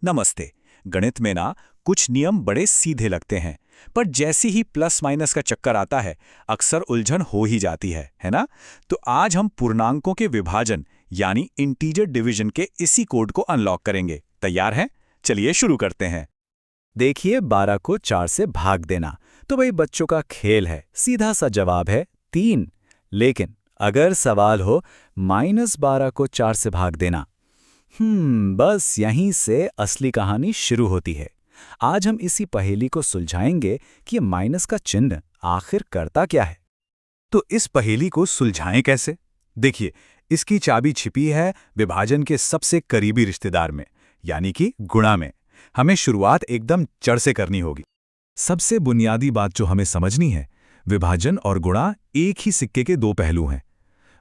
नमस्ते। गणित में ना कुछ नियम बड़े सीधे लगते हैं, पर जैसे ही प्लस माइनस का चक्कर आता है अक्सर उलझन हो ही जाती है ना? तो आज हम पूर्णांकों के विभाजन यानी इंटीजर डिवीजन के इसी कोड को अनलॉक करेंगे। तैयार हैं? चलिए शुरू करते हैं। देखिए 12 को 4 से भाग देना तो भाई बच्चों का खेल है। सीधा सा जवाब है 3। लेकिन अगर सवाल हो -12 को 4 से भाग देना, बस यहीं से असली कहानी शुरू होती है। आज हम इसी पहेली को सुलझाएंगे कि ये माइनस का चिन्ह आखिर करता क्या है। तो इस पहेली को सुलझाएं कैसे? देखिए, इसकी चाबी छिपी है विभाजन के सबसे करीबी रिश्तेदार में, यानी कि गुणा में। हमें शुरुआत एकदम जड़ से करनी होगी। सबसे बुनियादी बात जो हमें समझनी है, विभाजन और गुणा एक ही सिक्के के दो पहलू हैं।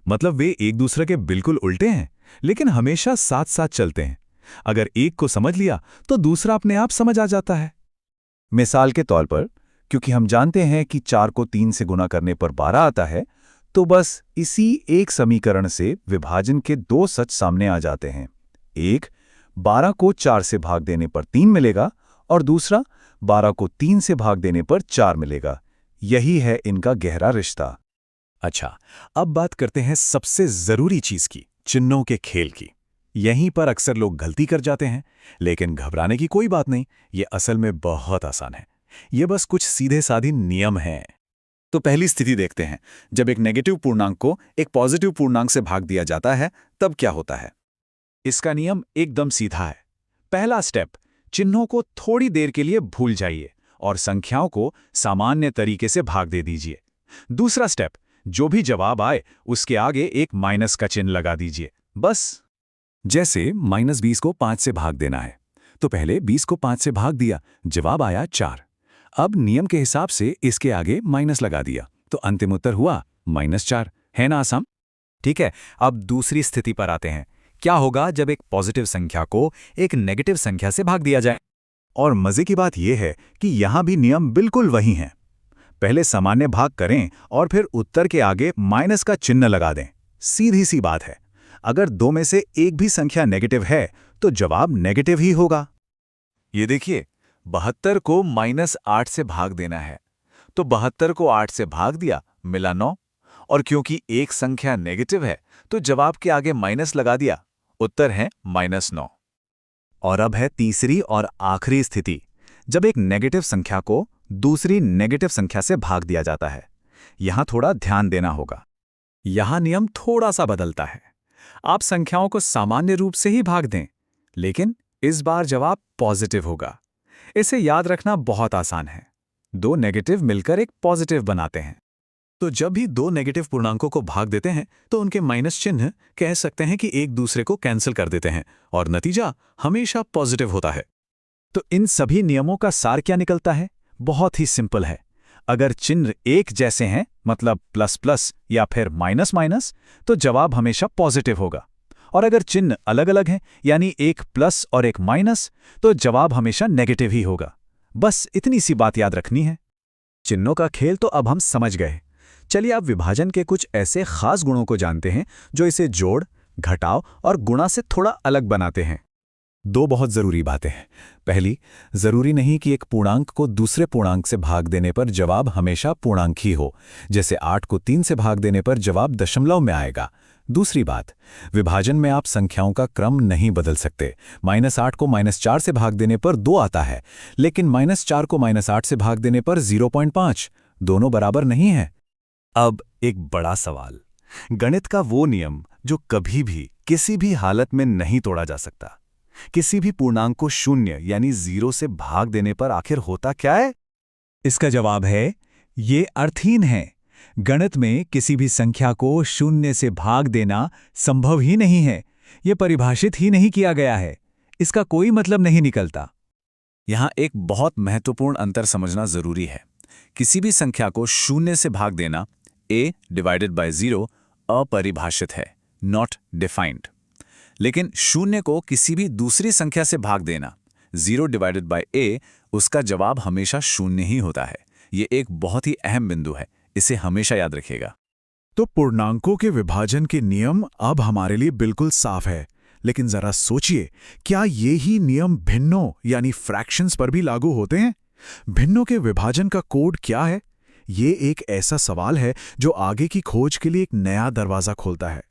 मतलब वे एक दूसरे के बिल्कुल उल्टे हैं, लेकिन हमेशा साथ साथ चलते हैं। अगर एक को समझ लिया तो दूसरा अपने आप समझ आ जाता है। मिसाल के तौर पर, क्योंकि हम जानते हैं कि 4 को 3 से गुणा करने पर 12 आता है, तो बस इसी एक समीकरण से विभाजन के दो सच सामने आ जाते हैं। एक, 12 को 4 से भाग देने पर 3 मिलेगा, और दूसरा 12 को 3 से भाग देने पर 4 मिलेगा। यही है इनका गहरा रिश्ता। अच्छा, अब बात करते हैं सबसे जरूरी चीज की, चिन्हों के खेल की। यहीं पर अक्सर लोग गलती कर जाते हैं, लेकिन घबराने की कोई बात नहीं, ये असल में बहुत आसान है। ये बस कुछ सीधे साधी नियम हैं। तो पहली स्थिति देखते हैं। जब एक नेगेटिव पूर्णांक को एक पॉजिटिव पूर्णांक से भाग दिया जाता है, तब क्या होता है? इसका नियम एकदम सीधा है। पहला स्टेप, चिन्हों को थोड़ी देर के लिए भूल जाइए और संख्याओं को सामान्य तरीके से भाग दे दीजिए। दूसरा स्टेप, जो भी जवाब आए उसके आगे एक माइनस का चिन्ह लगा दीजिए, बस। जैसे -20 को 5 से भाग देना है, तो पहले 20 को 5 से भाग दिया, जवाब आया 4। अब नियम के हिसाब से इसके आगे माइनस लगा दिया, तो अंतिम उत्तर हुआ -4। है ना आसान? ठीक है, अब दूसरी स्थिति पर आते हैं। क्या होगा जब एक पॉजिटिव संख्या को एक नेगेटिव संख्या से भाग दिया जाए? और मजे की बात यह है कि यहां भी नियम बिल्कुल वही हैं। पहले सामान्य भाग करें और फिर उत्तर के आगे माइनस का चिन्ह लगा दें। सीधी सी बात है। अगर दो में से एक भी संख्या नेगेटिव है तो जवाब नेगेटिव ही होगा। ये देखिए, 72 को -8 से भाग देना है, तो 72 को 8 से भाग दिया, मिला 9। और क्योंकि एक संख्या नेगेटिव है तो जवाब के आगे माइनस लगा दिया, उत्तर है -9। और अब है तीसरी और आखिरी स्थिति, जब एक नेगेटिव संख्या को दूसरी नेगेटिव संख्या से भाग दिया जाता है। यहां थोड़ा ध्यान देना होगा। यहां नियम थोड़ा सा बदलता है। आप संख्याओं को सामान्य रूप से ही भाग दें, लेकिन इस बार जवाब पॉजिटिव होगा। इसे याद रखना बहुत आसान है। दो नेगेटिव मिलकर एक पॉजिटिव बनाते हैं। तो जब भी दो नेगेटिव पूर्णांकों को भाग देते हैं तो उनके माइनस चिन्ह कह सकते हैं कि एक दूसरे को कैंसिल कर देते हैं और नतीजा हमेशा पॉजिटिव होता है। तो इन सभी नियमों का सार क्या निकलता है? बहुत ही सिंपल है। अगर चिन्ह एक जैसे हैं, मतलब प्लस प्लस या फिर माइनस माइनस, तो जवाब हमेशा पॉजिटिव होगा। और अगर चिन्ह अलग अलग हैं, यानी एक प्लस और एक माइनस, तो जवाब हमेशा नेगेटिव ही होगा। बस इतनी सी बात याद रखनी है। चिन्हों का खेल तो अब हम समझ गए। चलिए अब विभाजन के कुछ ऐसे खास गुणों को जानते हैं जो इसे जोड़, घटाव और गुणा से थोड़ा अलग बनाते हैं। दो बहुत जरूरी बातें हैं। पहली, जरूरी नहीं कि एक पूर्णांक को दूसरे पूर्णांक से भाग देने पर जवाब हमेशा पूर्णांक ही हो। जैसे 8 को 3 से भाग देने पर जवाब दशमलव में आएगा। दूसरी बात, विभाजन में आप संख्याओं का क्रम नहीं बदल सकते। -8 को -4 से भाग देने पर 2 आता है, लेकिन -4 को -8 से भाग देने पर 0.5। दोनों बराबर नहीं है। अब एक बड़ा सवाल, गणित का वो नियम जो कभी भी किसी भी हालत में नहीं तोड़ा जा सकता। किसी भी पूर्णांक को 0 यानी 0 से भाग देने पर आखिर होता क्या है? इसका जवाब है, ये अर्थहीन है। गणित में किसी भी संख्या को 0 से भाग देना संभव ही नहीं है। ये परिभाषित ही नहीं किया गया है। इसका कोई मतलब नहीं निकलता। यहां एक बहुत महत्वपूर्ण अंतर समझना जरूरी है। किसी भी संख्या को 0 से भाग देना, a/0, अपरिभाषित है, नॉट डिफाइंड। लेकिन 0 को किसी भी दूसरी संख्या से भाग देना, 0/a, उसका जवाब हमेशा 0 ही होता है। ये एक बहुत ही अहम बिंदु है, इसे हमेशा याद रखिएगा। तो पूर्णांकों के विभाजन के नियम अब हमारे लिए बिल्कुल साफ है, लेकिन जरा सोचिए, क्या ये ही नियम भिन्नों यानी फ्रैक्शंस पर भी लागू होते हैं? भिन्नों के विभाजन का कोड क्या है? ये एक ऐसा सवाल है जो आगे की खोज के लिए एक नया दरवाजा खोलता है।